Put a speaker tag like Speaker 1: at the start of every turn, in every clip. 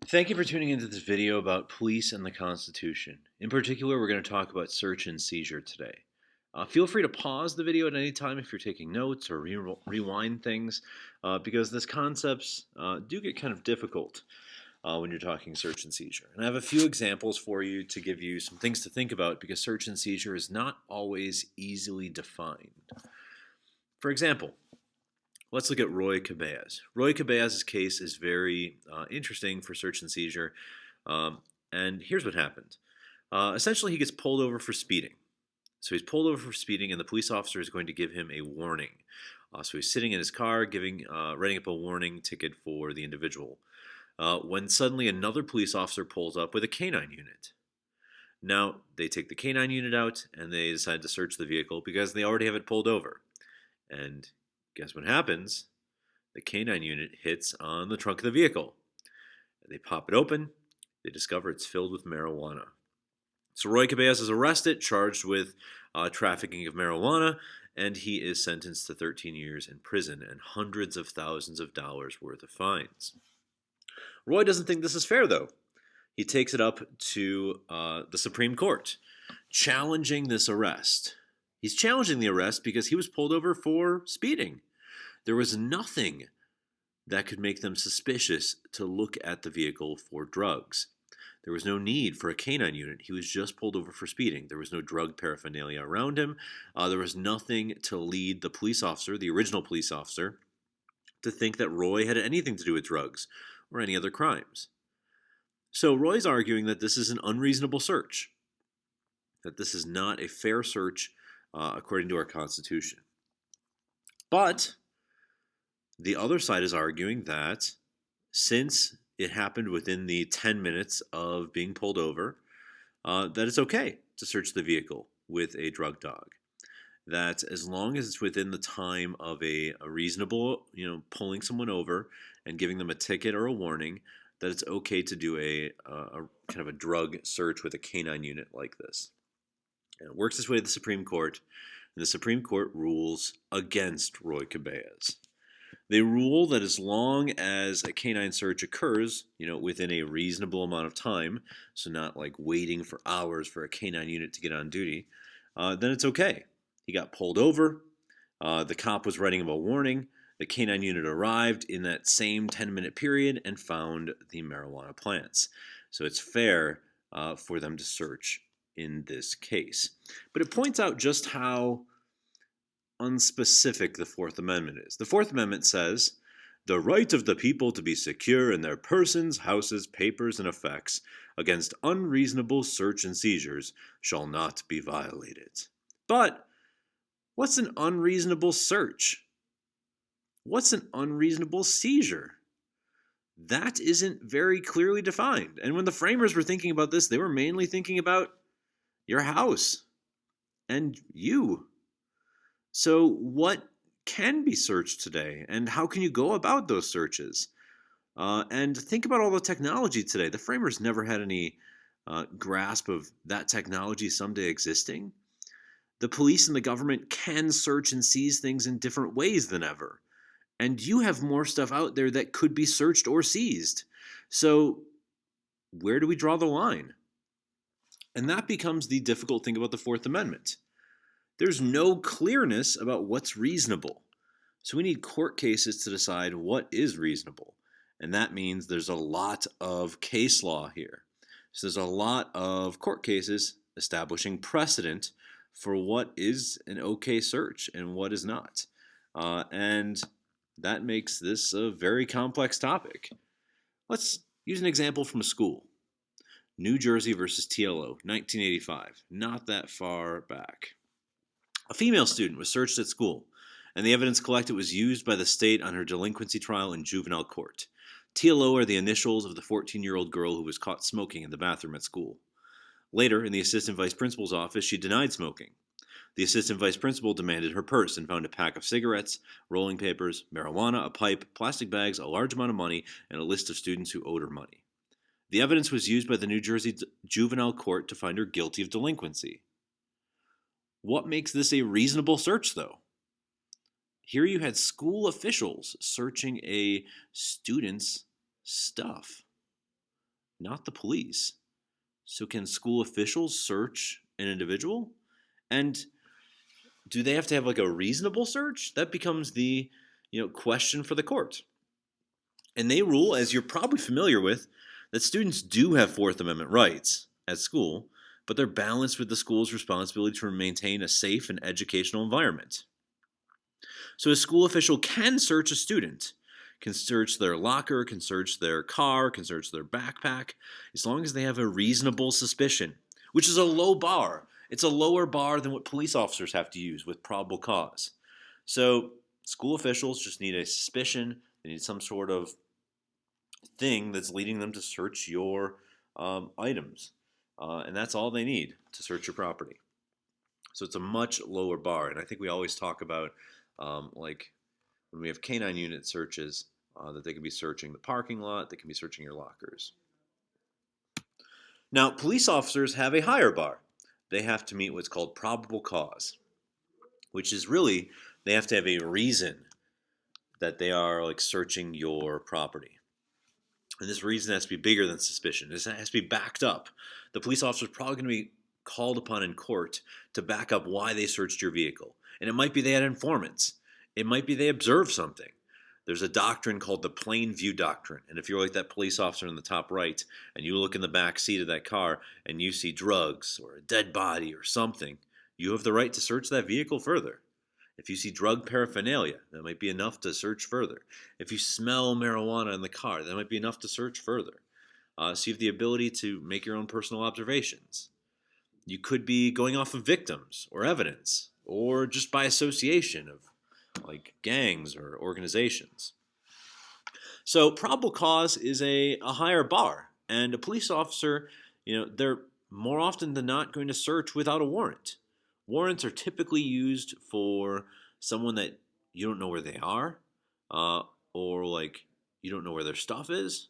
Speaker 1: Thank you for tuning into this video about police and the Constitution. In particular, we're going to talk about search and seizure today. Feel free to pause the video at any time if you're taking notes or rewind things, because these concepts do get kind of difficult when you're talking search and seizure. And I have a few examples for you to give you some things to think about because search and seizure is not always easily defined. For example, let's look at Roy Caballas. Roy Caballas' case is very interesting for search and seizure, and here's what happened. Essentially, he gets pulled over for speeding. So he's pulled over for speeding, and the police officer is going to give him a warning. So he's sitting in his car, writing up a warning ticket for the individual. When suddenly another police officer pulls up with a canine unit. Now, they take the canine unit out, and they decide to search the vehicle because they already have it pulled over. And guess what happens? The canine unit hits on the trunk of the vehicle. They pop it open. They discover it's filled with marijuana. So Roy Caballas is arrested, charged with trafficking of marijuana, and he is sentenced to 13 years in prison and hundreds of thousands of dollars worth of fines. Roy doesn't think this is fair, though. He takes it up to the Supreme Court, challenging this arrest. He's challenging the arrest because he was pulled over for speeding. There was nothing that could make them suspicious to look at the vehicle for drugs. There was no need for a canine unit. He was just pulled over for speeding. There was no drug paraphernalia around him. There was nothing to lead the police officer, the original police officer, to think that Roy had anything to do with drugs or any other crimes. So Roy's arguing that this is an unreasonable search, that this is not a fair search according to our Constitution. But the other side is arguing that since it happened within the 10 minutes of being pulled over, that it's okay to search the vehicle with a drug dog. That as long as it's within the time of a reasonable, pulling someone over and giving them a ticket or a warning, that it's okay to do a kind of a drug search with a canine unit like this. And it works its way to the Supreme Court, and the Supreme Court rules against Roy Caballas. They rule that as long as a canine search occurs, within a reasonable amount of time, so not like waiting for hours for a canine unit to get on duty, then it's okay. He got pulled over. The cop was writing him a warning. The canine unit arrived in that same 10-minute period and found the marijuana plants. So it's fair for them to search in this case. But it points out just how unspecific the Fourth Amendment is. The Fourth Amendment says, "The right of the people to be secure in their persons, houses, papers, and effects against unreasonable search and seizures shall not be violated." But what's an unreasonable search? What's an unreasonable seizure? That isn't very clearly defined. And when the framers were thinking about this, they were mainly thinking about your house and you. So what can be searched today, and how can you go about those searches? And think about all the technology today. The framers never had any grasp of that technology someday existing. The police and the government can search and seize things in different ways than ever. And you have more stuff out there that could be searched or seized. So where do we draw the line? And that becomes the difficult thing about the Fourth Amendment. There's no clearness about what's reasonable. So we need court cases to decide what is reasonable. And that means there's a lot of case law here. So there's a lot of court cases establishing precedent for what is an okay search and what is not. And that makes this a very complex topic. Let's use an example from a school. New Jersey versus TLO, 1985, not that far back. A female student was searched at school, and the evidence collected was used by the state on her delinquency trial in juvenile court. TLO are the initials of the 14-year-old girl who was caught smoking in the bathroom at school. Later, in the assistant vice principal's office, she denied smoking. The assistant vice principal demanded her purse and found a pack of cigarettes, rolling papers, marijuana, a pipe, plastic bags, a large amount of money, and a list of students who owed her money. The evidence was used by the New Jersey juvenile court to find her guilty of delinquency. What makes this a reasonable search, though? Here you had school officials searching a student's stuff. not the police. So can school officials search an individual? And do they have to have like a reasonable search? That becomes the question for the court. And they rule, as you're probably familiar with, that students do have Fourth Amendment rights at school, but they're balanced with the school's responsibility to maintain a safe and educational environment. So a school official can search a student, can search their locker, can search their car, can search their backpack, as long as they have a reasonable suspicion, which is a low bar. It's a lower bar than what police officers have to use with probable cause. So school officials just need a suspicion. They need some sort of thing that's leading them to search your items. And that's all they need to search your property. So it's a much lower bar. And I think we always talk about like when we have canine unit searches, that they can be searching the parking lot, they can be searching your lockers. Now, police officers have a higher bar. They have to meet what's called probable cause, which is really, they have to have a reason that they are like searching your property. And this reason has to be bigger than suspicion. This has to be backed up. The police officer is probably going to be called upon in court to back up why they searched your vehicle. And it might be they had informants. It might be they observed something. There's a doctrine called the plain view doctrine. And if you're like that police officer in the top right and you look in the back seat of that car and you see drugs or a dead body or something, you have the right to search that vehicle further. If you see drug paraphernalia, that might be enough to search further. If you smell marijuana in the car, that might be enough to search further. So you have the ability to make your own personal observations. You could be going off of victims or evidence or just by association of like gangs or organizations. So probable cause is a higher bar, and a police officer, they're more often than not going to search without a warrant. Warrants are typically used for someone that you don't know where they are, or like you don't know where their stuff is,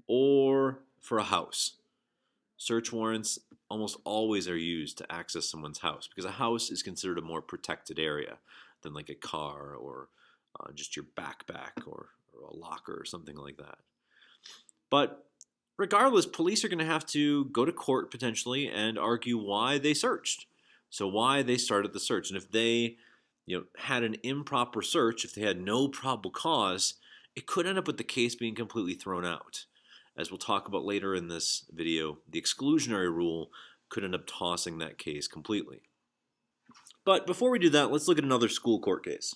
Speaker 1: or for a house. Search warrants almost always are used to access someone's house because a house is considered a more protected area than like a car or just your backpack or a locker or something like that. But regardless, police are going to have to go to court potentially and argue why they searched. So why they started the search. And if they had an improper search, if they had no probable cause, it could end up with the case being completely thrown out. As we'll talk about later in this video, the exclusionary rule could end up tossing that case completely. But before we do that, let's look at another school court case.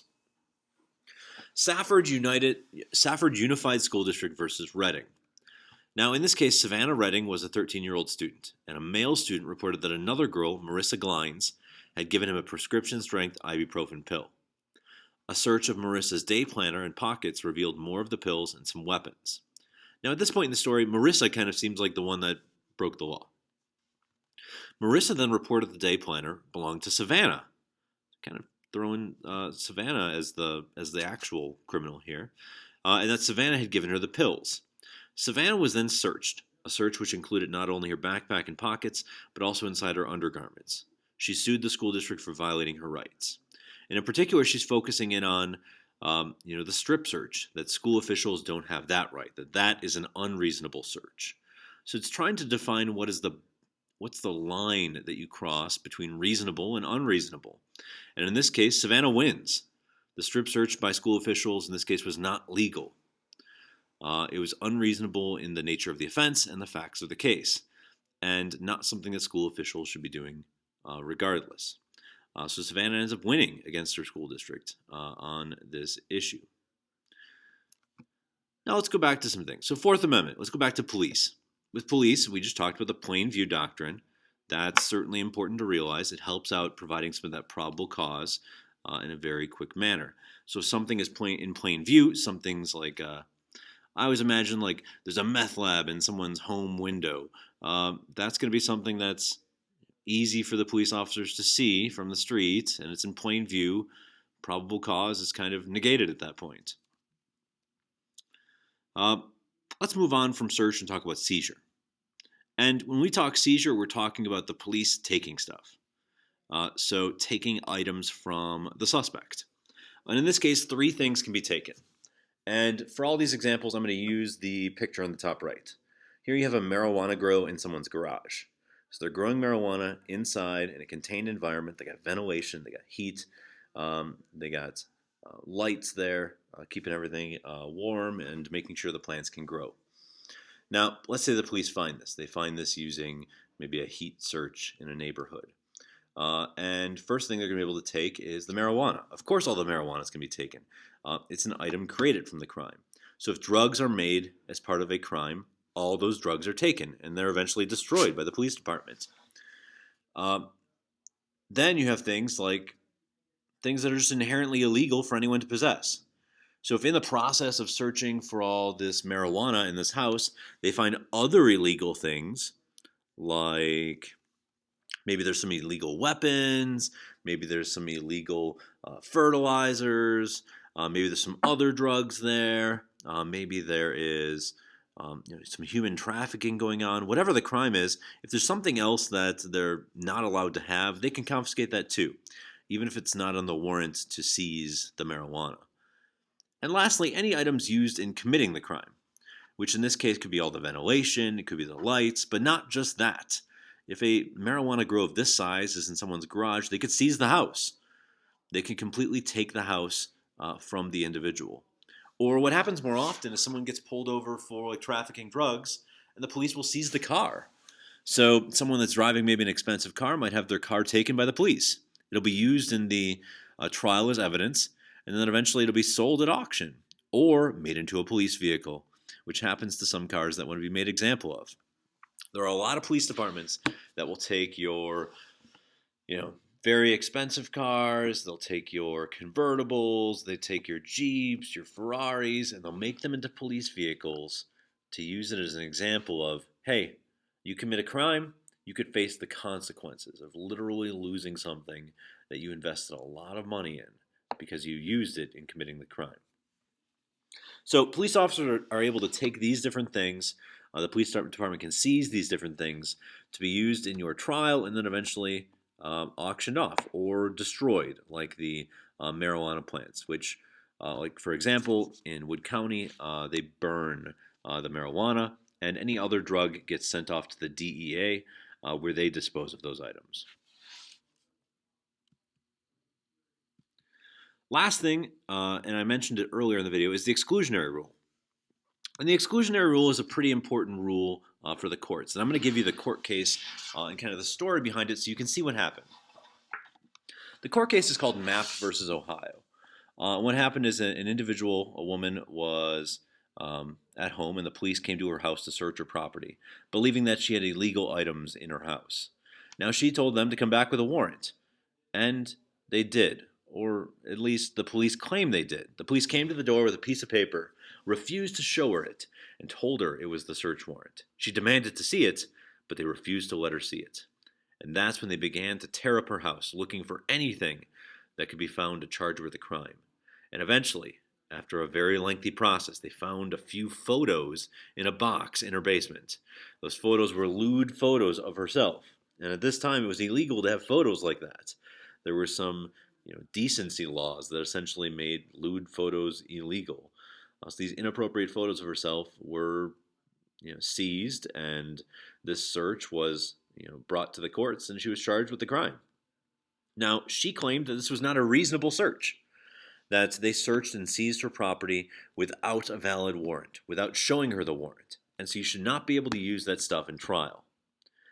Speaker 1: Safford Unified School District versus Reading. Now, in this case, Savannah Reading was a 13-year-old student, and a male student reported that another girl, Marissa Glines, had given him a prescription-strength ibuprofen pill. A search of Marissa's day planner and pockets revealed more of the pills and some weapons. Now, at this point in the story, Marissa kind of seems like the one that broke the law. Marissa then reported the day planner belonged to Savannah, kind of throwing Savannah as the actual criminal here, and that Savannah had given her the pills. Savannah was then searched, a search which included not only her backpack and pockets, but also inside her undergarments. She sued the school district for violating her rights. And in particular, she's focusing in on the strip search, that school officials don't have that right, that is an unreasonable search. So it's trying to define what's the line that you cross between reasonable and unreasonable. And in this case, Savannah wins. The strip search by school officials in this case was not legal. It was unreasonable in the nature of the offense and the facts of the case, and not something that school officials should be doing regardless. So Savannah ends up winning against her school district on this issue. Now let's go back to some things. So Fourth Amendment, let's go back to police. With police, we just talked about the plain view doctrine. That's certainly important to realize. It helps out providing some of that probable cause in a very quick manner. So if something is in plain view, some things like, I always imagine like there's a meth lab in someone's home window. That's going to be something that's easy for the police officers to see from the street, and it's in plain view. Probable cause is kind of negated at that point. Let's move on from search and talk about seizure. And when we talk seizure, we're talking about the police taking stuff. So taking items from the suspect. And in this case, 3 things can be taken. And for all these examples, I'm going to use the picture on the top right. Here you have a marijuana grow in someone's garage. So they're growing marijuana inside in a contained environment. They got ventilation, they got heat, they got lights there, keeping everything warm and making sure the plants can grow. Now, let's say the police find this. They find this using maybe a heat search in a neighborhood. And first thing they're going to be able to take is the marijuana. Of course, all the marijuana is going to be taken. It's an item created from the crime. So if drugs are made as part of a crime, all those drugs are taken, and they're eventually destroyed by the police department. Then you have things like things that are just inherently illegal for anyone to possess. So if in the process of searching for all this marijuana in this house, they find other illegal things, like maybe there's some illegal weapons, maybe there's some illegal fertilizers, maybe there's some other drugs there, maybe there is some human trafficking going on. Whatever the crime is, if there's something else that they're not allowed to have, they can confiscate that too, even if it's not on the warrant to seize the marijuana. And lastly, any items used in committing the crime, which in this case could be all the ventilation, it could be the lights, but not just that. If a marijuana grow of this size is in someone's garage, they could seize the house. They can completely take the house from the individual. Or what happens more often is someone gets pulled over for trafficking drugs, and the police will seize the car. So someone that's driving maybe an expensive car might have their car taken by the police. It'll be used in the trial as evidence, and then eventually it'll be sold at auction or made into a police vehicle, which happens to some cars that want to be made example of. There are a lot of police departments that will take your, very expensive cars, they'll take your convertibles, they take your Jeeps, your Ferraris, and they'll make them into police vehicles to use it as an example of, hey, you commit a crime, you could face the consequences of literally losing something that you invested a lot of money in because you used it in committing the crime. So police officers are able to take these different things. The police department can seize these different things to be used in your trial and then eventually auctioned off or destroyed, like the marijuana plants, which, like for example, in Wood County, they burn the marijuana, and any other drug gets sent off to the DEA, where they dispose of those items. Last thing, and I mentioned it earlier in the video, is the exclusionary rule. And the exclusionary rule is a pretty important rule for the courts. And I'm going to give you the court case and kind of the story behind it so you can see what happened. The court case is called Mapp versus Ohio. What happened is an individual, a woman, was at home and the police came to her house to search her property, believing that she had illegal items in her house. Now she told them to come back with a warrant. And they did, or at least the police claimed they did. The police came to the door with a piece of paper, refused to show her it, and told her it was the search warrant. She demanded to see it, but they refused to let her see it. And that's when they began to tear up her house, looking for anything that could be found to charge her with a crime. And eventually, after a very lengthy process, they found a few photos in a box in her basement. Those photos were lewd photos of herself. And at this time, it was illegal to have photos like that. There were some decency laws that essentially made lewd photos illegal. So these inappropriate photos of herself were seized, and this search was brought to the courts, and she was charged with the crime. Now, she claimed that this was not a reasonable search, that they searched and seized her property without a valid warrant, without showing her the warrant, and so you should not be able to use that stuff in trial.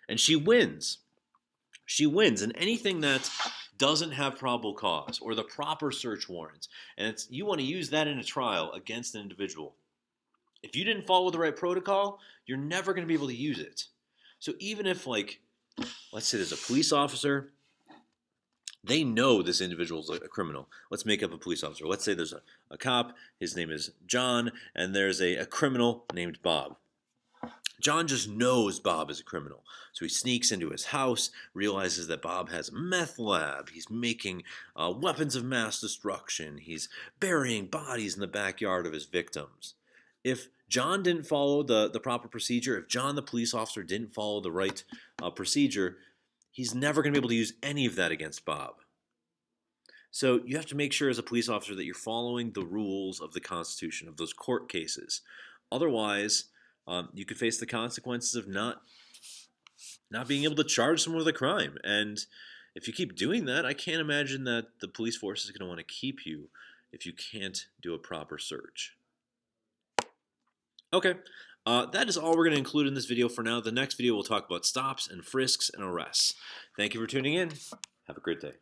Speaker 1: And she wins. She wins, and anything that doesn't have probable cause or the proper search warrants, and you want to use that in a trial against an individual. If you didn't follow the right protocol, you're never going to be able to use it. So even if, let's say there's a police officer, they know this individual's a criminal. Let's make up a police officer. Let's say there's a cop, his name is John, and there's a criminal named Bob. John just knows Bob is a criminal. So he sneaks into his house, realizes that Bob has a meth lab. He's making weapons of mass destruction. He's burying bodies in the backyard of his victims. If John didn't follow the proper procedure, if John, the police officer, didn't follow the right procedure, he's never going to be able to use any of that against Bob. So you have to make sure as a police officer that you're following the rules of the Constitution, of those court cases. Otherwise, You could face the consequences of not being able to charge someone with a crime. And if you keep doing that, I can't imagine that the police force is going to want to keep you if you can't do a proper search. Okay, that is all we're going to include in this video for now. The next video we'll talk about stops and frisks and arrests. Thank you for tuning in. Have a great day.